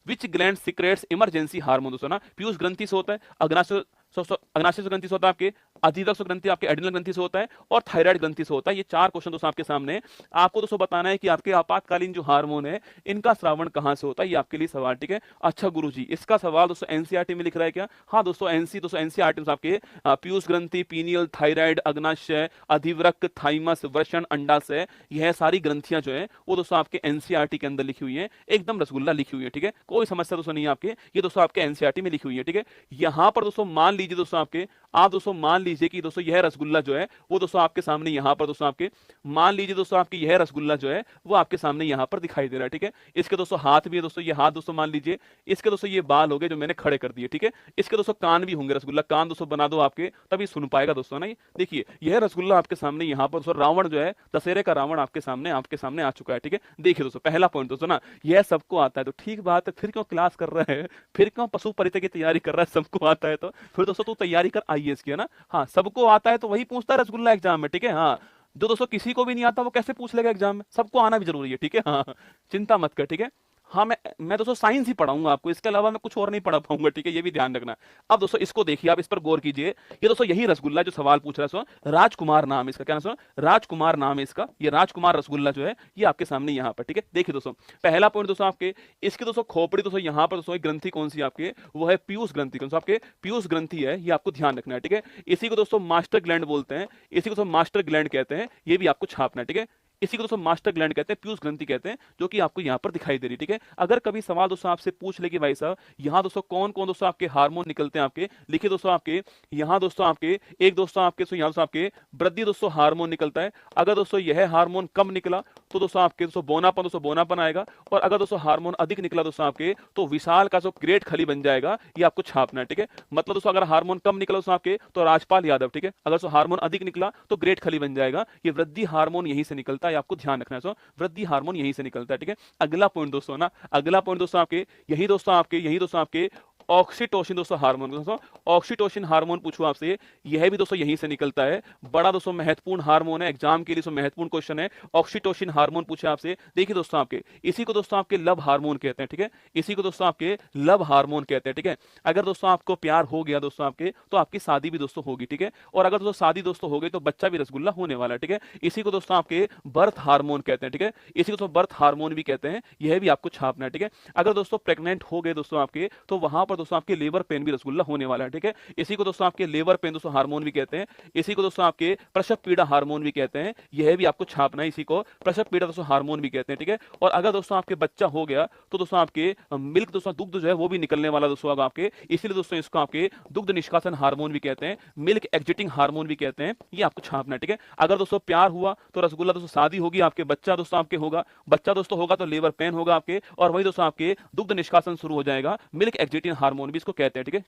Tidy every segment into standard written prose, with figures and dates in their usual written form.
विच gland secrets emergency hormone दोस्तों ना, पीयूष ग्रंथि से होता है, अग्नाशय ग्रंथि से होता है, आपके अधिवक्ष ग्रंथि आपके एड्रिनल ग्रंथि से होता है, और थायराइड ग्रंथि से होता है। ये 4 क्वेश्चन दोस्तों आपके सामने है। आपको दोस्तों बताना है कि आपके आपातकालीन जो हार्मोन है इनका श्रावण कहां से होता है, ये आपके लिए सवाल, ठीक है। अच्छा गुरुजी, इसका सवाल दोस्तों एनसीईआरटी में लिख रहा है क्या? हाँ दोस्तों एनसीईआरटी में आपके पीयूष ग्रंथि, पीनियल, थायराइड, अग्नाशय, अधिवृक्क, थाइमस, वृषण, अंडाशय, यह सारी ग्रंथियां जो है वो दोस्तों आपके एनसीईआरटी के अंदर लिखी हुई है, एकदम रसगुल्ला लिखी हुई है, ठीक है। कोई समस्या दोस्तों नहीं है आपके, ये दोस्तों आपके एनसीईआरटी में लिखी हुई है, ठीक है। यहां पर दोस्तों मान लीजिए दोस्तों आपके, आप दोस्तों मान लीजिए कि दोस्तों यह रसगुल्ला जो है वो दोस्तों आपके सामने यहां पर दोस्तों आपके, मान लीजिए दोस्तों आपके यह रसगुल्ला जो है वो आपके सामने यहां पर दिखाई दे रहा है, ठीक है। इसके दोस्तों हाथ भी है दोस्तों, ये हाथ दोस्तों मान लीजिए, इसके दोस्तों ये बाल हो गए जो मैंने खड़े कर दिए, ठीक है। इसके दोस्तों कान भी होंगे, रसगुल्ला कान दोस्तों बना दो आपके, तभी सुन पाएगा दोस्तों ना। ये देखिए यह रसगुल्ला आपके सामने यहां पर दोस्तों, रावण जो है, दशहरे का रावण आपके सामने आ चुका है, ठीक है। देखिए दोस्तों पहला पॉइंट दोस्तों ना, यह सबको आता है तो ठीक बात है, फिर क्यों क्लास कर रहा है, फिर क्यों पशु परिचय की तैयारी कर रहा है, सबको आता है तो फिर दोस्तों तू तैयारी कर आईएएस की, है ना। हाँ सबको आता है तो वही पूछता है रसगुल्ला एग्जाम में, ठीक है। हाँ जो दोस्तों किसी को भी नहीं आता वो कैसे पूछ लेगा एग्जाम में, सबको आना भी जरूरी है, ठीक है। हाँ चिंता मत कर, ठीक है। हाँ मैं दोस्तों साइंस ही पढ़ाऊंगा आपको, इसके अलावा मैं कुछ और नहीं पढ़ा पाऊंगा, ठीक है, ये भी ध्यान रखना। अब दोस्तों इसको देखिए, आप इस पर गौर कीजिए। ये दोस्तों यही रसगुल्ला जो सवाल पूछ रहा है सो, राजकुमार नाम है इसका, क्या नाम है, राजकुमार नाम है इसका। ये राजकुमार रसगुल्ला जो है ये आपके सामने यहाँ पर, ठीक है। देखिए दोस्तों पहला पॉइंट दोस्तों आपके, इसकी दोस्तों खोपड़ी दोस्तों यहाँ पर दोस्तों ग्रंथि कौन सी आपके, वो है पीयूष ग्रंथि, कौन सा आपके पीयूष ग्रंथि है, ये आपको ध्यान रखना है, ठीक है। इसी को दोस्तों मास्टर ग्लैंड बोलते हैं, इसी को दोस्तों मास्टर ग्लैंड कहते हैं, ये भी आपको छापना है, ठीक है। इसी को दोस्तों मास्टर ग्लैंड कहते हैं, पीयूष ग्रंथि कहते हैं, जो कि आपको यहाँ पर दिखाई दे रही, ठीक है। अगर कभी सवाल दोस्तों आपसे पूछ ले कि भाई साहब यहाँ दोस्तों कौन कौन दोस्तों आपके हार्मोन निकलते हैं आपके, लिखिए दोस्तों आपके यहाँ दोस्तों आपके एक दोस्तों आपके यहाँ दोस्तों आपके वृद्धि दोस्तों हार्मोन निकलता है। अगर दोस्तों यह हार्मोन कम निकला तो दोस्तों आपके दोस्तों बोनापन आएगा, और अगर दोस्तों हार्मोन अधिक निकला दोस्तों आपके तो विशाल का जो ग्रेट खली बन जाएगा, ये आपको छापना है, ठीक है। मतलब दोस्तों अगर हार्मोन कम निकला दोस्तों आपके तो राजपाल यादव, ठीक है। अगर दोस्तों हार्मोन अधिक निकला तो ग्रेट खली बन जाएगा। ये वृद्धि हार्मोन यहीं से निकलता है, आपको ध्यान रखना है, वृद्धि हार्मोन यहीं से निकलता है, ठीक है। अगला पॉइंट दोस्तों ना, अगला पॉइंट दोस्तों आपके यही दोस्तों आपके ऑक्सीटोसिन दोस्तों हार्मोन, दोस्तों ऑक्सीटोसिन हार्मोन पूछूं आपसे, यह भी दोस्तों यहीं से निकलता है, बड़ा दोस्तों महत्वपूर्ण हार्मोन है, एग्जाम के लिए दोस्तों महत्वपूर्ण क्वेश्चन है। ऑक्सीटोसिन हार्मोन पूछे आपसे, देखिए दोस्तों आपके इसी को दोस्तों आपके लव हार्मोन कहते हैं, ठीक है। इसी को दोस्तों आपके लव हार्मोन कहते हैं, ठीक है। अगर दोस्तों आपको प्यार हो गया दोस्तों आपके तो आपकी शादी भी दोस्तों होगी, ठीक है। और अगर दोस्तों शादी दोस्तों हो गई तो बच्चा भी रसगुल्ला होने वाला है, ठीक है। इसी को दोस्तों आपके बर्थ हार्मोन कहते हैं, ठीक है। इसी को दोस्तों बर्थ हार्मोन भी कहते हैं, यह भी आपको छापना है, ठीक है। अगर दोस्तों प्रेग्नेंट हो गए दोस्तों आपके तो वहां पर दोस्तों आपके लेबर पेन भी रसगुल्ला होने वाला है, ठीक है। इसी को दोस्तों आपके लेबर पेन दोस्तों हार्मोन भी कहते हैं, इसी को दोस्तों आपके प्रसव पीड़ा हार्मोन भी कहते हैं, यह भी आपको छापना है, इसी को प्रसव पीड़ा दोस्तों हार्मोन भी कहते हैं, ठीक है। और अगर दोस्तों आपके बच्चा हो गया तो दोस्तों आपके मिल्क दोस्तों दुग्ध जो है वो भी निकलने वाला दोस्तों आपके, इसीलिए दोस्तों इसको आपके दुग्ध निष्कासन हार्मोन भी कहते हैं, मिल्क एग्जिटिंग हार्मोन भी कहते हैं, ये आपको छापना है, ठीक है। अगर दोस्तों प्यार हुआ तो रसगुल्ला दोस्तों, शादी होगी आपके बच्चा दोस्तों आपके होगा, बच्चा दोस्तों होगा तो लेबर पेन होगा आपके, और वही दोस्तों आपके दुग्ध निष्कासन शुरू हो जाएगा, मिल्क एग्जिटिंग हार्मोन भी इसको कहते हैं, ठीक है।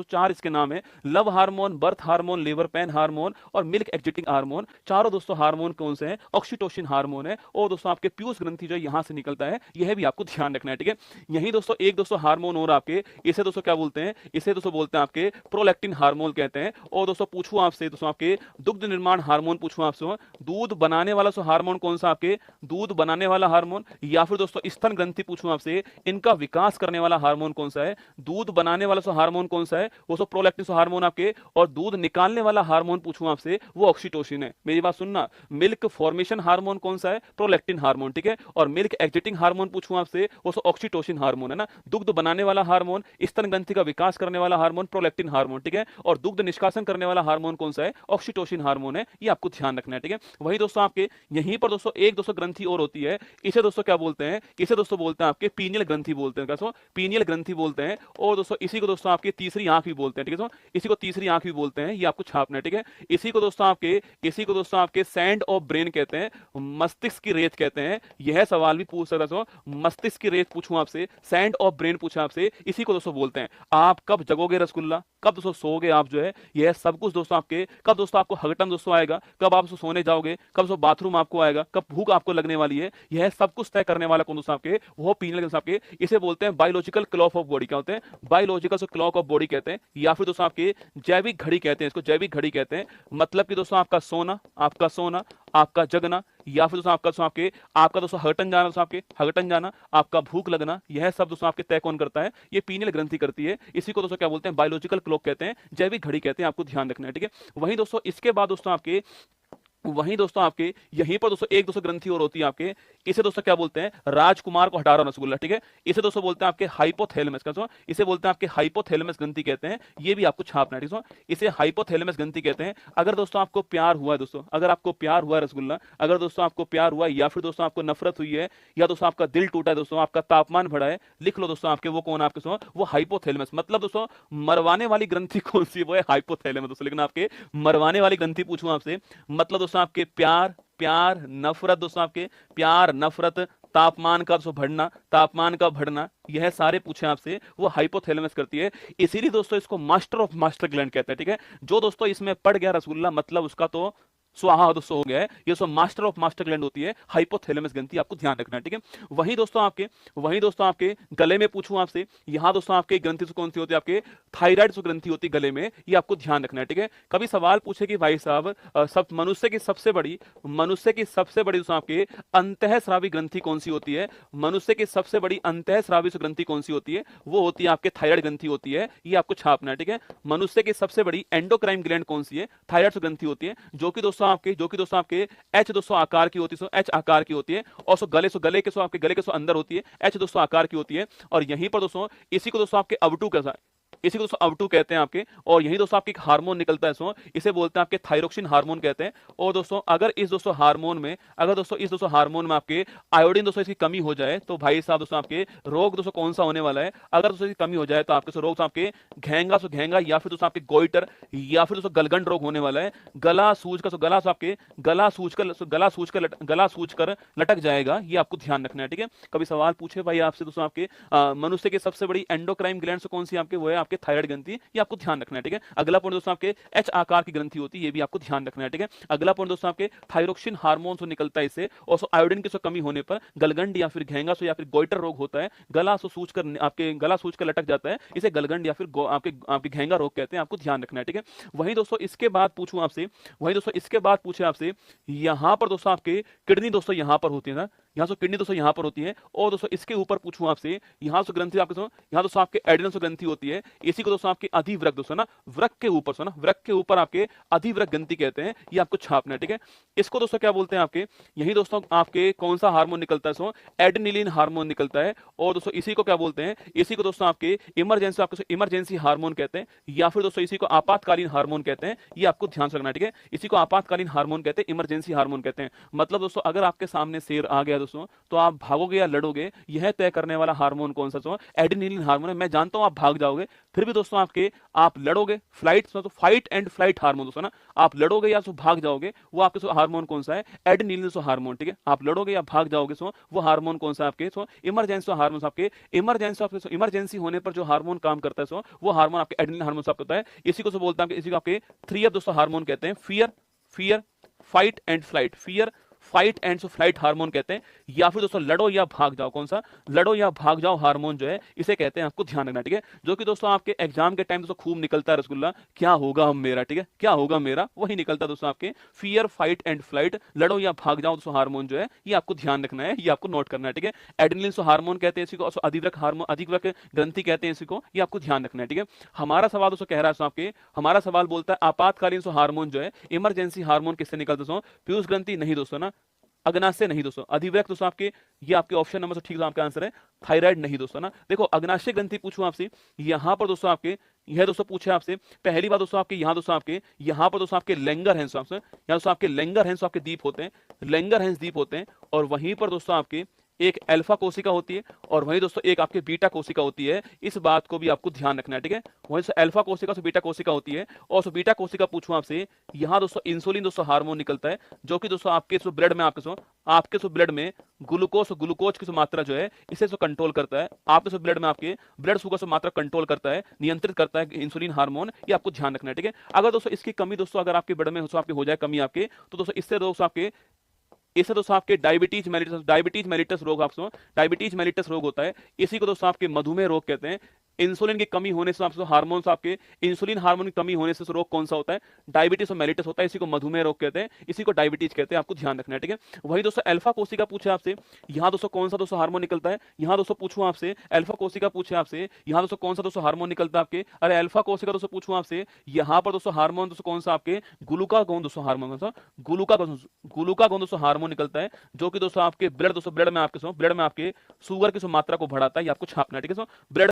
चार इसके नाम है, love hormone, birth hormone, labour pain hormone और मिल्क एग्जिटिंग हार्मोन। चारों दोस्तों हार्मोन कौन से हैं, ऑक्सीटोसिन हार्मोन है, और दोस्तों आपके पीयूष ग्रंथि जो यहां से निकलता है, यह भी आपको ध्यान रखना है, ठीक है। यही दोस्तों एक दोस्तों हार्मोन और आपके, इसे दोस्तों क्या बोलते हैं, इसे दोस्तों बोलते हैं आपके प्रोलैक्टिन हार्मोन कहते हैं। और दोस्तों पूछूं आपसे दोस्तों आपके दुग्ध निर्माण हार्मोन पूछूं आपसे, दूध बनाने वाला हार्मोन कौन सा आपके, दूध बनाने वाला हार्मोन, या फिर दोस्तों स्तन ग्रंथि पूछूं आपसे, इनका विकास करने वाला हार्मोन कौन सा है, दूध बनाने वाला हार्मोन कौन सा है, वो सो प्रोलैक्टिन हार्मोन आपके, और दूध निकालने वाला हार्मोन पूछूं आपसे वो ऑक्सीटोसिन है। मेरी बात सुनना, मिल्क फॉर्मेशन हार्मोन कौन सा है, प्रोलैक्टिन हार्मोन, ठीक है। और मिल्क एग्जिटिंग हार्मोन पूछूं आपसे वो सो ऑक्सीटोसिन हार्मोन है ना। दुग्ध बनाने वाला हार्मोन, स्तन ग्रंथि का विकास करने वाला हार्मोन प्रोलैक्टिन हार्मोन, ठीक है। और दुग्ध निष्कासन करने वाला हार्मोन कौन सा है, ऑक्सीटोसिन हार्मोन है, ये आपको ध्यान रखना है, ठीक है। वही दोस्तों आपके यहीं पर दोस्तों एक दोस्तों ग्रंथि और होती है, इसे दोस्तों क्या बोलते हैं, इसे दोस्तों बोलते हैं आपके पीनियल ग्रंथि बोलते हैं, दोस्तों पीनियल ग्रंथि बोलते हैं। और दोस्तों इसी को दोस्तों आपकी तीसरी आंख भी बोलते हैं, ठीक है। इसी को तीसरी आंख भी बोलते हैं, ये आपको छापना है, ठीक है। इसी को दोस्तों आपके सैंड ऑफ ब्रेन कहते हैं, मस्तिष्क की रेत कहते हैं। यह सवाल भी पूछ सकता हूं, मस्तिष्क की रेत पूछूं आपसे, सैंड ऑफ ब्रेन पूछा आपसे, इसी को दोस्तों बोलते हैं। आप कब जगोगे रसगुल्ला, कब दोस्तों सोओगे आप जो है, यह सब कुछ दोस्तों आपके, कब दोस्तों आपको हगटन दोस्तों आएगा, कब आप सोने जाओगे, कब दोस्तों बाथरूम आपको आएगा, कब भूख आपको लगने वाली है, यह सब कुछ तय करने वाला कौन दोस्तों आपके, वो पीनियल ग्रंथि आपके, इसे बोलते हैं बायोलॉजिकल क्लॉक ऑफ बॉडी, क्या होते हैं बायोलॉजिकल क्लॉक ऑफ बॉडी कहते हैं, या फिर दोस्तों आपके जैविक घड़ी कहते हैं, इसको जैविक घड़ी कहते हैं। मतलब कि दोस्तों आपका सोना, आपका जगना, या फिर दोस्तों आपका दोस्तों हगटन जाना, दोस्तों आपके हगटन जाना, आपका भूख लगना, यह सब दोस्तों आपके तय कौन करता है? ये पीनियल ग्रंथि करती है। इसी को दोस्तों क्या बोलते हैं? बायोलॉजिकल क्लॉक कहते हैं, जैविक घड़ी कहते हैं, आपको ध्यान रखना है, ठीक है। वहीं दोस्तों इसके बाद दोस्तों आपके यहीं पर दोस्तों एक दोस्तों ग्रंथि और होती है आपके, इसे दोस्तों क्या बोलते हैं? राजकुमार को हटा रहा रसगुल्ला, ठीक है। इसे दोस्तों बोलते हैं आपके हाइपोथैलेमस, का इसे बोलते हैं आपके हाइपोथैलेमस ग्रंथि कहते हैं। ये भी आपको छापना है, ठीक है। इसे हाइपोथैलेमस ग्रंथि कहते हैं। अगर दोस्तों आपको प्यार हुआ है, दोस्तों अगर आपको प्यार हुआ है रसगुल्ला, अगर दोस्तों आपको प्यार हुआ है, या फिर दोस्तों आपको नफरत हुई है, या दोस्तों आपका दिल टूटा है, दोस्तों आपका तापमान बढ़ा है, लिख लो दोस्तों आपके वो कौन आपके दोस्तों? वो हाइपोथैलेमस। मतलब दोस्तों मरवाने वाली ग्रंथि कौन सी? वो है हाइपोथैलेमस दोस्तों। लेकिन आपके मरवाने वाली ग्रंथि पूछूं आपसे, मतलब दोस्तों आपके प्यार नफरत, दोस्तों आपके प्यार नफरत, तापमान का बढ़ना, यह सारे पूछे आपसे, वो हाइपोथैलेमस करती है। इसीलिए दोस्तों इसको मास्टर ऑफ मास्टर ग्लैंड कहते हैं, ठीक है। जो दोस्तों इसमें पड़ गया रसगुल्ला, मतलब उसका तो स्वाहा दोस्तों हो गया है। ये so master of master gland होती है हाइपोथैलेमस ग्रंथि, आपको ध्यान रखना है, ठीक है। वहीं दोस्तों आपके गले में पूछूं आपसे, यहां दोस्तों आपके ग्रंथि कौन सी होती है? आपके थायराइड ग्रंथि होती है गले में, ये आपको ध्यान रखना है, ठीक है। कभी सवाल पूछे कि भाई साहब सब मनुष्य की सबसे बड़ी दोस्तों आपके अंतःस्रावी ग्रंथि कौन सी होती है? मनुष्य की सबसे बड़ी अंतःस्रावी ग्रंथि कौन सी होती है? वो होती है आपके थायराइड ग्रंथि होती है, ये आपको छापना है, ठीक है। मनुष्य की सबसे बड़ी एंडोक्राइन ग्लैंड कौन सी है? थायराइड ग्रंथि होती है, जो कि दोस्तों आपके एच दोस्तों आकार की होती है, एच आकार की होती है। और गले के अंदर होती है, एच दोस्तों आकार की होती है। और यहीं पर दोस्तों इसी को दोस्तों आपके अवटू कैसा, इसी को दोस्तों अवटू कहते हैं आपके। और यही दोस्तों आपके एक हार्मोन निकलता है दोस्तों, इसे बोलते हैं आपके थायरोक्सिन हार्मोन कहते हैं। और दोस्तों अगर इस हार्मोन में आपके आयोडीन दोस्तों इसकी कमी हो जाए, तो भाई साहब दोस्तों आपके रोग दोस्तों कौन सा होने वाला है? अगर दोस्तों इसकी कमी हो जाए तो आपके रोग आपके घेंगा, या फिर दोस्तों आपके गोइटर, या फिर दोस्तों गलगंड रोग होने वाला है। गला सूज कर लटक जाएगा, ये आपको ध्यान रखना है, ठीक है। कभी सवाल पूछे भाई आपसे दोस्तों आपके मनुष्य की सबसे बड़ी एंडोक्राइन ग्लैंड कौन सी आपके? वो है आपके थायराइड ग्रंथि, ये आपको ध्यान रखना है, ठीक है। अगला पॉइंट दोस्तों आपके एच आकार की ग्रंथि होती है, ये भी आपको ध्यान रखना है, ठीक है। अगला पॉइंट दोस्तों आपके थायरोक्सिन हार्मोन से निकलता है इससे, और आयोडीन की कमी होने पर गलगंड या फिर घेंगा या फिर गोइटर रोग होता है। गला सूज कर लटक जाता है, इसे गलगंड या फिर आपके घेंगा रोग कहते हैं, आपको ध्यान रखना है, ठीक है। वहीं दोस्तों इसके बाद पूछूं आपसे, यहां पर दोस्तों आपके किडनी दोस्तों यहां पर होती है ना, यहाँ से किडनी दोस्तों यहाँ पर होती है। और दोस्तों इसके ऊपर पूछूं आपसे, यहाँ से ग्रंथि आपके यहाँ दोस्तों आपके एड्रेनल ग्रंथि होती है, इसी को दोस्तों आपके अधिवृक्क दोस्तों ना, वृक्क के ऊपर आपके अधिवृक्क ग्रंथि कहते हैं, ये आपको छापना है, ठीक है। इसको दोस्तों क्या बोलते हैं आपके? यही दोस्तों आपके कौन सा हार्मोन निकलता है? एड्रेनलिन हार्मोन निकलता है। और दोस्तों इसी को क्या बोलते हैं? इसी को दोस्तों आपके इमरजेंसी हार्मोन कहते हैं, या फिर दोस्तों इसी को आपातकालीन हार्मोन कहते हैं, ये आपको ध्यान से रखना है, ठीक है। इसी को आपातकालीन हार्मोन कहते हैं, इमरजेंसी हार्मोन कहते हैं। मतलब दोस्तों अगर आपके सामने शेर आ गया दोस्तों, तो आप भागोगे या लड़ोगे, यह तय करने वाला हार्मोन कौन सा? एड्रेनलिन हार्मोन है। मैं जानता हूं आप भाग जाओगे, फिर भी दोस्तों आप लड़ोगे, फाइट एंड फ्लाइट हार्मोन दोस्तों ना, आप लड़ोगे या भाग जाओगे, वो आपके हार्मोन कौन सा है? एड्रेनलिन हार्मोन, ठीक है। आप लड़ोगे या भाग जाओगे, वो हार्मोन कौन सा आपके? इमरजेंसी हार्मोन आपके, इमरजेंसी होने पर जो हार्मोन काम करता है वो हार्मोन आपके एड्रेनलिन हार्मोन आपको होता है। इसी को बोलते हैं, इसी को आपके 3F दोस्तों हार्मोन कहते हैं, fear, fight and flight, fight and flight hormone कहते हैं। या फिर दोस्तों लड़ो या भाग जाओ, कौन सा? लड़ो या भाग जाओ हार्मोन जो है, इसे कहते हैं, आपको ध्यान रखना, ठीक है। जो कि दोस्तों आपके एग्जाम के टाइम दोस्तों खूब निकलता है रसगुल्ला, क्या होगा मेरा, ठीक है, क्या होगा मेरा, वही निकलता है दोस्तों आपके फियर, फाइट एंड फ्लाइट, लड़ो या भाग जाओ दोस्तों हार्मोन जो है, ये आपको ध्यान रखना है, ये आपको नोट करना है, ठीक है। एड्रेनलिन हार्मोन कहते हैं इसी को, अधिवृक्क हार्मोन, अधिवृक्क ग्रंथि कहते हैं इसी को, ये आपको ध्यान रखना है, ठीक है। हमारा सवाल दोस्तों कह रहा है आपके, हमारा सवाल बोलता है आपातकालीन हार्मोन जो है, इमरजेंसी हार्मोन किससे निकलता है? पीयूष ग्रंथि नहीं दोस्तों ना, अग्नाशय नहीं दोस्तों, अधिवृक्क दोस्तों आपके, ये आपके ऑप्शन नंबर ठीक आपका आंसर है। थायराइड नहीं दोस्तों ना। देखो अग्नाशय ग्रंथि पूछूं आपसे, यहां पर दोस्तों आपके, यह दोस्तों पूछे आपसे, पहली बार दोस्तों आपके यहां पर दोस्तों आपके लैंगरहैंस, यहाँ दोस्तों आपके लैंगरहैंस आपके दीप होते हैं, लैंगरहैंस दीप होते हैं। और वहीं पर दोस्तों आपके एक अल्फा कोशिका होती है, और वहीं दोस्तों एक आपके बीटा कोशिका होती है, इस बात को भी आपको ध्यान रखना है, ठीक है। वहीं से अल्फा कोशिका से बीटा कोशिका होती है, और बीटा कोशिका पूछूं आपसे, यहां दोस्तों इंसुलिन दोस्तों हार्मोन निकलता है, जो कि दोस्तों आपके ब्लड में आपके ब्लड में ग्लूकोज की मात्रा जो है, इसे कंट्रोल करता है। आपके ब्लड में आपके ब्लड शुगर से मात्रा कंट्रोल करता है, नियंत्रित करता है इंसुलिन हार्मोन, ये आपको ध्यान रखना है, ठीक है। अगर दोस्तों इसकी कमी दोस्तों अगर आपके ब्लड में हो जाए कमी आपके, तो दोस्तों इससे दोस्तों आपके डायबिटीज मेलिटस रोग, डायबिटीज मेलिटस रोग होता है, इसी को दोस्तों आपके मधुमेह रोग कहते हैं। इंसुलिन की कमी होने से आपके हार्मोन्स आपके इंसुलिन हार्मोन की कमी होने से रोग कौन सा होता है? डायबिटीज और मेलिटस होता है। इसी को मधुमेह रोग कहते हैं, इसी को डायबिटीज कहते हैं। आपको ध्यान रखना है, ठीक है। वही दोस्तों अल्फा कोशिका पूछे आपसे, यहाँ दोस्तों कौन सा दोस्तों हार्मोन निकलता है? यहाँ दोस्तों पूछूं आपसे अल्फा कोशिका पूछे आपसे, यहाँ दोस्तों कौन सा दोस्तों हार्मोन निकलता है आपके? अरे अल्फा कोशिका दोस्तों पूछूं आपसे, यहाँ पर दोस्तों हार्मोन दोस्तों कौन सा आपके? ग्लूकागोन दोस्तों हार्मोन कौन सा? ग्लूकागोन दोस्तों हार्मोन निकलता है, जो कि दोस्तों आपके ब्लड में आपके ब्लड में आपके शुगर की मात्रा को बढ़ाता है। ये आपको छापना है, ठीक है। ब्लड